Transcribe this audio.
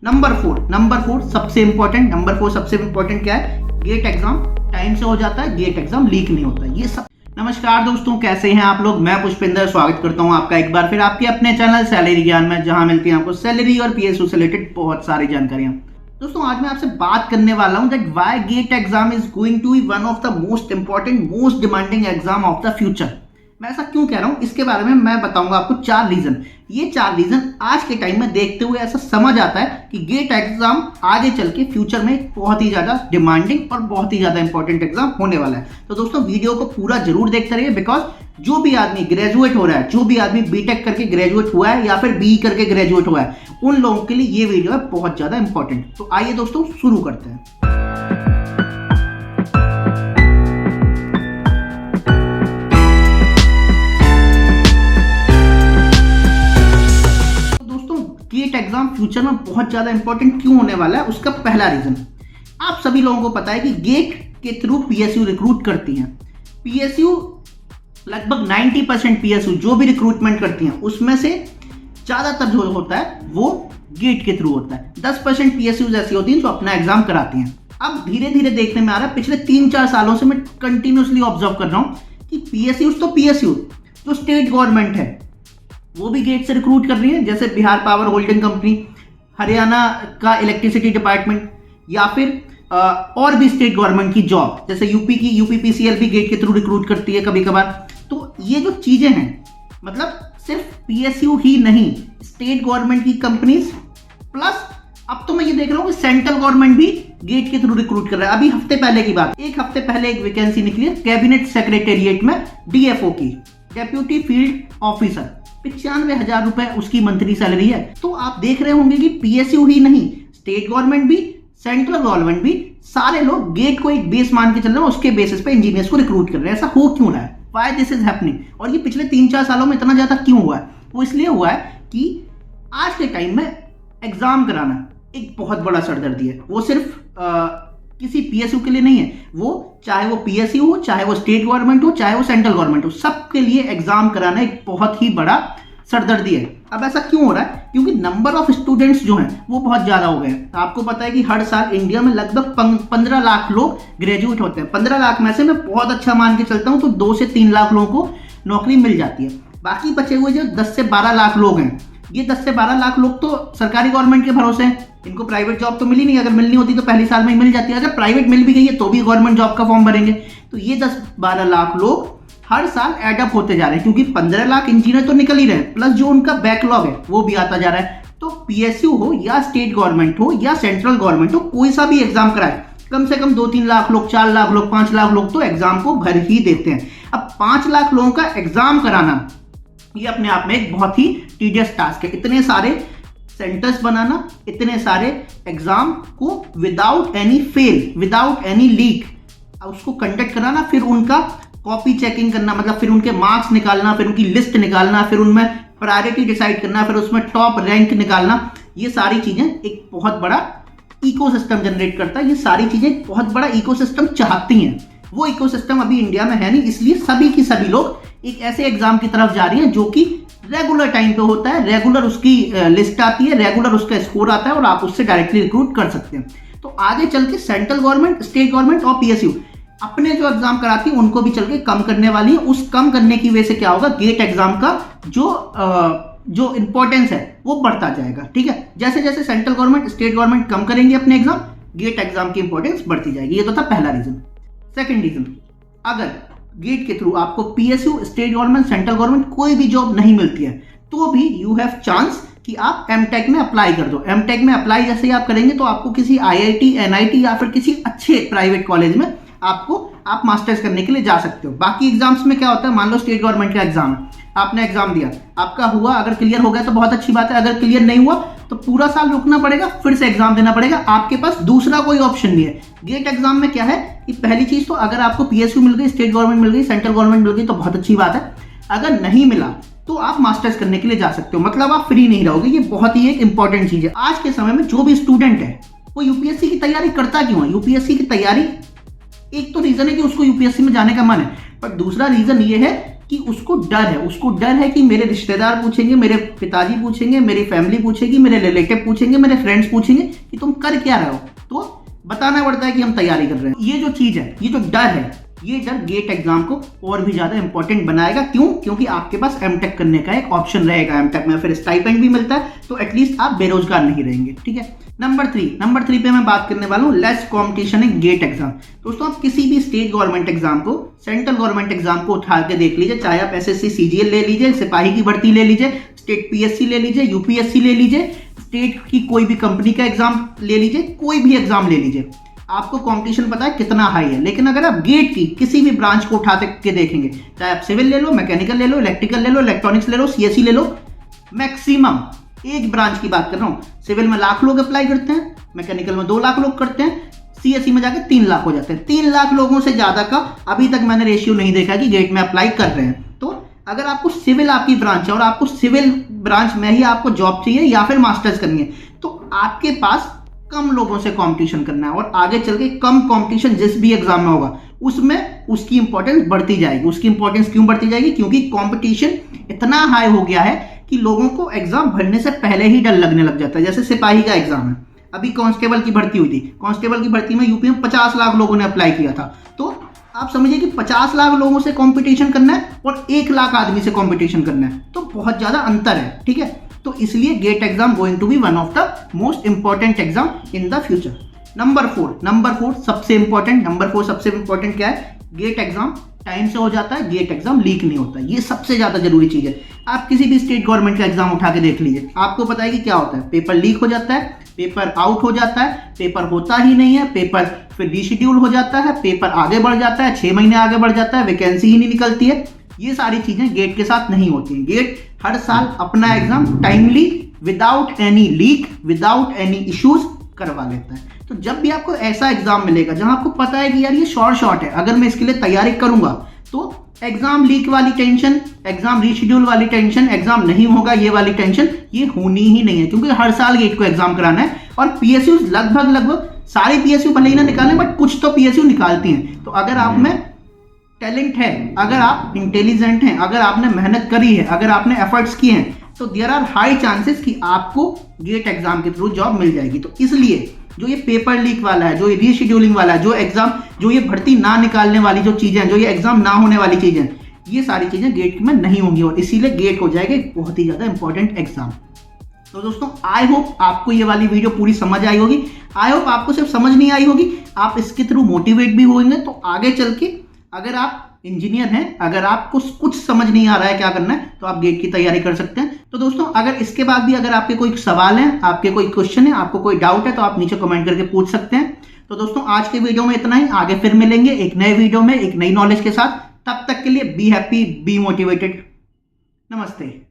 Number four सबसे important क्या है? गेट एग्जाम टाइम से हो जाता है, गेट एग्जाम लीक नहीं होता है। ये सब। नमस्कार दोस्तों, कैसे हैं आप लोग? मैं पुष्पिंदर स्वागत करता हूं आपका एक बार फिर आपके अपने चैनल सैलरी ज्ञान में, जहां मिलती है आपको सैलरी और पीएसयू से रिलेटेड बहुत सारी जानकारियां। दोस्तों, आज मैं आपसे बात करने वाला हूं that why GATE exam is going to be one of the most important, most demanding exam of the future. मैं ऐसा क्यों कह रहा हूं, इसके बारे में मैं बताऊंगा आपको 4 रीजन। ये 4 रीजन आज के टाइम में देखते हुए ऐसा समझ आता है कि गेट एग्जाम आगे चल के फ्यूचर में बहुत ही ज्यादा डिमांडिंग और बहुत ही ज्यादा इंपॉर्टेंट एग्जाम होने वाला है। तो दोस्तों, वीडियो को पूरा जरूर देखते रहिए, बिकॉज जो भी आदमी ग्रेजुएट हो रहा है, जो भी आदमी बीटेक करके ग्रेजुएट हुआ है या फिर बीई करके ग्रेजुएट हुआ है, उन लोगों के लिए ये वीडियो है बहुत ज्यादा इंपॉर्टेंट। तो आइए दोस्तों, शुरू करते हैं। गेट एग्जाम फ्यूचर में बहुत ज्यादा इंपॉर्टेंट क्यों होने वाला है, उसका पहला रीजन, आप सभी लोगों को पता है कि गेट के थ्रू पीएसयू रिक्रूट करती हैं। पीएसयू लगभग 90% पीएसयू जो भी रिक्रूटमेंट करती हैं उसमें से ज्यादातर जो होता है वो गेट के थ्रू होता है। 10% पीएसयू ऐसी होती हैं जो अपना एग्जाम कराती हैं। अब धीरे धीरे देखने में आ रहा है, पिछले 3-4 सालों से मैं कंटिन्यूसली ऑब्जर्व कर रहा हूं कि पीएसयू जो स्टेट गवर्नमेंट है वो भी गेट से रिक्रूट कर रही है, जैसे Bihar power holding company, Haryana का इलेक्ट्रिसिटी डिपार्टमेंट, या फिर और भी स्टेट गवर्नमेंट की जॉब, जैसे यूपी की यूपीपीसीएल भी गेट के थ्रू रिक्रूट करती है कभी कभार। तो ये जो चीजें हैं, मतलब सिर्फ पीएसयू ही नहीं, स्टेट गवर्नमेंट की कंपनीज प्लस अब तो मैं ये देख रहा हूँ कि सेंट्रल गवर्नमेंट भी गेट के थ्रू रिक्रूट कर रहा है। अभी हफ्ते पहले की बात, एक हफ्ते पहले एक वैकेंसी निकली है कैबिनेट सेक्रेटेरिएट में, डीएफओ की, डेप्यूटी फील्ड ऑफिसर, 95,000 रुपए उसकी मंथली सैलरी है। तो आप देख रहे होंगे कि पीएसयू ही नहीं, स्टेट गवर्नमेंट भी, सेंट्रल गवर्नमेंट भी, सारे लोग गेट को एक बेस मान के चल रहे हैं, उसके बेसिस पे इंजीनियर्स को रिक्रूट कर रहे हैं। ऐसा हो क्यों रहा है? Why this is happening? और ये पिछले 3-4 सालों में इतना ज्यादा क्यों हुआ है? वो इसलिए हुआ है कि आज के टाइम में एग्जाम कराना एक बहुत बड़ा सरदर्दी है। वो सिर्फ किसी पीएसयू के लिए नहीं है, वो चाहे वो पीएसयू हो, चाहे वो स्टेट गवर्नमेंट हो, चाहे वो सेंट्रल गवर्नमेंट हो, सबके लिए एग्जाम कराना एक बहुत ही बड़ा सरदर्दी है। अब ऐसा क्यों हो रहा है? क्योंकि नंबर ऑफ स्टूडेंट्स जो हैं वो बहुत ज्यादा हो गए हैं। आपको पता है कि हर साल इंडिया में लगभग 15 लाख लोग ग्रेजुएट होते हैं। 15 लाख में से मैं बहुत अच्छा मान के चलता हूं तो 2 से 3 लाख लोगों को नौकरी मिल जाती है। बाकी बचे हुए जो 10 से 12 लाख लोग हैं, ये 10 से 12 लाख लोग तो सरकारी गवर्नमेंट के भरोसे हैं, इनको प्राइवेट जॉब तो मिली नहीं। अगर मिलनी होती तो पहली साल में ही मिल जाती है। अगर प्राइवेट मिल भी गई है तो भी गवर्नमेंट जॉब का फॉर्म भरेंगे। तो ये 10-12 लाख लोग हर साल एडअप होते जा रहे हैं, क्योंकि 15 लाख इंजीनियर तो निकल ही रहे हैं, प्लस जो उनका बैकलॉग है वो भी आता जा रहा है। तो पीएसयू हो या स्टेट गवर्नमेंट हो या सेंट्रल गवर्नमेंट हो, कोई सा भी एग्जाम कराए, कम से कम 2-3 लाख लोग, 4 लाख लोग, 5 लाख लोग तो एग्जाम को भर ही देते हैं। अब 5 लाख लोगों का एग्जाम कराना ये अपने आप में एक बहुत ही टीडियस टास्क है। इतने सारे सेंटर्स बनाना, इतने सारे एग्जाम को without any fail, without any leak उसको कंडक्ट कराना, फिर उनका कॉपी चेकिंग करना, मतलब फिर उनके मार्क्स निकालना, फिर उनकी लिस्ट निकालना, फिर उनमें प्रायोरिटी डिसाइड करना, फिर उसमें टॉप रैंक निकालना, ये सारी चीजें एक बहुत बड़ा इकोसिस्टम जनरेट करता है। ये सारी चीजें एक बहुत बड़ा इकोसिस्टम चाहती हैं। वो इकोसिस्टम अभी इंडिया में है नहीं, इसलिए सभी की सभी लोग एक ऐसे एग्जाम की तरफ जा रही हैं जो कि रेगुलर टाइम पे होता है, रेगुलर उसकी लिस्ट आती है, रेगुलर उसका स्कोर आता है और आप उससे डायरेक्टली रिक्रूट कर सकते हैं। तो आगे चल के सेंट्रल गवर्नमेंट, स्टेट गवर्नमेंट और पीएसयू अपने जो एग्जाम कराती है उनको भी चल के कम करने वाली है। उस कम करने की वजह से क्या होगा, गेट एग्जाम का जो इंपॉर्टेंस है वो बढ़ता जाएगा। ठीक है, जैसे जैसे सेंट्रल गवर्नमेंट, स्टेट गवर्नमेंट कम करेंगे अपने एग्जाम, गेट एग्जाम की इंपॉर्टेंस बढ़ती जाएगी। ये तो था पहला रीजन। सेकंड रीजन, अगर गेट के थ्रू आपको PSU, state government, central government कोई भी जॉब नहीं मिलती है तो भी यू हैव चांस कि आप एमटेक में अप्लाई कर दो। एमटेक में अप्लाई जैसे ही आप करेंगे तो आपको किसी आईआईटी, एनआईटी या फिर किसी अच्छे प्राइवेट कॉलेज में आप मास्टर्स करने के लिए जा सकते हो। बाकी एग्जाम्स में क्या होता है, मान लो स्टेट गवर्नमेंट का एग्जाम है, आपने एग्जाम दिया, आपका हुआ, अगर क्लियर हो गया तो बहुत अच्छी बात है, अगर क्लियर नहीं हुआ तो पूरा साल रुकना पड़ेगा, फिर से एग्जाम देना पड़ेगा। आपके पास दूसरा कोई ऑप्शन नहीं है। गेट एग्जाम में क्या है कि पहली चीज तो अगर आपको पीएसयू मिल गई, स्टेट गवर्नमेंट मिल गई, सेंट्रल गवर्नमेंट मिल गई तो बहुत अच्छी बात है। अगर नहीं मिला तो आप मास्टर्स करने के लिए जा सकते हो, मतलब आप फ्री नहीं रहोगे। ये बहुत ही एक इंपॉर्टेंट चीज है। आज के समय में जो भी स्टूडेंट है वो यूपीएससी की तैयारी करता क्यों है? यूपीएससी की तैयारी, एक तो रीजन है कि उसको यूपीएससी में जाने का मन है, बट दूसरा रीजन ये है कि उसको डर है कि मेरे रिश्तेदार पूछेंगे, मेरे पिताजी पूछेंगे, मेरी फैमिली पूछेगी, मेरे रिलेटिव पूछेंगे, मेरे फ्रेंड्स पूछेंगे कि तुम कर क्या रहे हो। तो बताना पड़ता है कि हम तैयारी कर रहे हैं। ये जो चीज है, ये जो डर है, ये डर गेट एग्जाम को और भी ज्यादा इंपॉर्टेंट बनाएगा। क्यों? क्योंकि आपके पास एमटेक करने का एक ऑप्शन रहेगा। एमटेक में फिर स्टाइपेंड भी मिलता है, तो एटलीस्ट आप बेरोजगार नहीं रहेंगे। ठीक है। नंबर थ्री पे मैं बात करने वाला हूँ less competition in GATE exam. दोस्तों, आप किसी भी स्टेट गवर्नमेंट एग्जाम को, सेंट्रल गवर्नमेंट एग्जाम को उठा के देख लीजिए, चाहे आप एसएससी सीजीएल ले लीजिए, सिपाही की भर्ती ले लीजिए, स्टेट पीएससी ले लीजिए, यूपीएससी ले लीजिए, स्टेट की कोई भी कंपनी का एग्जाम ले लीजिए, कोई भी एग्जाम ले लीजिए, आपको कंपटीशन पता है कितना हाई है। लेकिन अगर आप गेट की किसी भी ब्रांच को उठा के देखेंगे, चाहे आप सिविल ले लो, मैकेनिकल ले लो, इलेक्ट्रिकल ले लो, इलेक्ट्रॉनिक्स ले लो, सीएससी ले लो, मैक्सिमम एक ब्रांच की बात कर रहा हूँ, सिविल में 1 लाख लोग अप्लाई करते हैं, मैकेनिकल में 2 लाख लोग करते हैं, सीएससी में जाकर 3 लाख हो जाते हैं। 3 लाख लोगों से ज्यादा का अभी तक मैंने रेशियो नहीं देखा कि गेट में अप्लाई कर रहे हैं। तो अगर आपको सिविल आपकी ब्रांच है और आपको सिविल ब्रांच में ही आपको जॉब चाहिए या फिर मास्टर्स करनी है, तो आपके पास कम लोगों से कंपटीशन करना है और आगे चल के कम कंपटीशन जिस भी एग्जाम में होगा उसमें उसकी इंपॉर्टेंस बढ़ती जाएगी। उसकी इंपॉर्टेंस क्यों बढ़ती जाएगी? क्योंकि कंपटीशन इतना हाई हो गया है कि लोगों को एग्जाम भरने से पहले ही डर लगने लग जाता है। जैसे सिपाही का एग्जाम है, अभी कांस्टेबल की भर्ती हुई थी, कांस्टेबल की भर्ती में यूपी में 50 लाख लोगों ने अप्लाई किया था। तो आप समझिए कि 50 लाख लोगों से कंपटीशन करना है और 1 लाख आदमी से कंपटीशन करना है, तो बहुत ज्यादा अंतर है। ठीक है। तो इसलिए GATE exam going to be one of the most important exam in the future. Number four सबसे इंपॉर्टेंट क्या है? गेट एग्जाम टाइम से हो जाता है, गेट एग्जाम लीक नहीं होता। ये सबसे ज्यादा जरूरी चीज है। आप किसी भी स्टेट गवर्नमेंट का एग्जाम उठा के देख लीजिए, आपको पता है कि क्या होता है, पेपर लीक हो जाता है, पेपर आउट हो जाता है, पेपर होता ही नहीं है, पेपर फिर रीशेड्यूल हो जाता है, पेपर आगे बढ़ जाता है, 6 महीने आगे बढ़ जाता है, वैकेंसी ही नहीं निकलती है। ये सारी चीजें गेट के साथ नहीं होती हैं। गेट हर साल अपना exam timely, without any leak, without any issues करवा लेता है। तो जब भी आपको ऐसा एग्जाम मिलेगा जहां आपको पता है कि यार ये शॉर्ट है, अगर मैं इसके लिए तैयारी करूंगा तो एग्जाम लीक वाली टेंशन, एग्जाम रीशेड्यूल वाली टेंशन, एग्जाम नहीं होगा ये वाली टेंशन, ये होनी ही नहीं है। क्योंकि हर साल गेट को एग्जाम कराना है और पीएसयू लगभग सारे पीएसयू भले ही ना निकालें, बट कुछ तो पीएसयू निकालती हैं। तो अगर आप में टैलेंट है, अगर आप इंटेलिजेंट हैं, अगर आपने मेहनत करी है, अगर आपने एफर्ट्स किए हैं, तो देयर आर हाई चांसेस कि आपको गेट एग्जाम के थ्रू जॉब मिल जाएगी। तो इसलिए जो ये पेपर लीक वाला है, जो ये रीशेड्यूलिंग वाला है, जो ये भर्ती ना निकालने वाली जो चीजें हैं, जो ये एग्जाम ना होने वाली चीजें, ये सारी चीजें गेट में नहीं होंगी और इसीलिए गेट हो जाएगा एक बहुत ही ज्यादा इंपॉर्टेंट एग्जाम। तो दोस्तों, आई होप आपको ये वाली वीडियो पूरी समझ आई होगी। आई होप आपको सिर्फ समझ नहीं आई होगी, आप इसके थ्रू मोटिवेट भी होंगे। तो आगे चल के अगर आप इंजीनियर हैं, अगर आपको कुछ समझ नहीं आ रहा है क्या करना है, तो आप गेट की तैयारी कर सकते हैं। तो दोस्तों, अगर इसके बाद भी अगर आपके कोई सवाल है, आपके कोई क्वेश्चन है, आपको कोई डाउट है, तो आप नीचे कमेंट करके पूछ सकते हैं। तो दोस्तों, आज के वीडियो में इतना ही। आगे फिर मिलेंगे एक नए वीडियो में एक नई नॉलेज के साथ। तब तक के लिए बी हैप्पी, बी मोटिवेटेड। नमस्ते।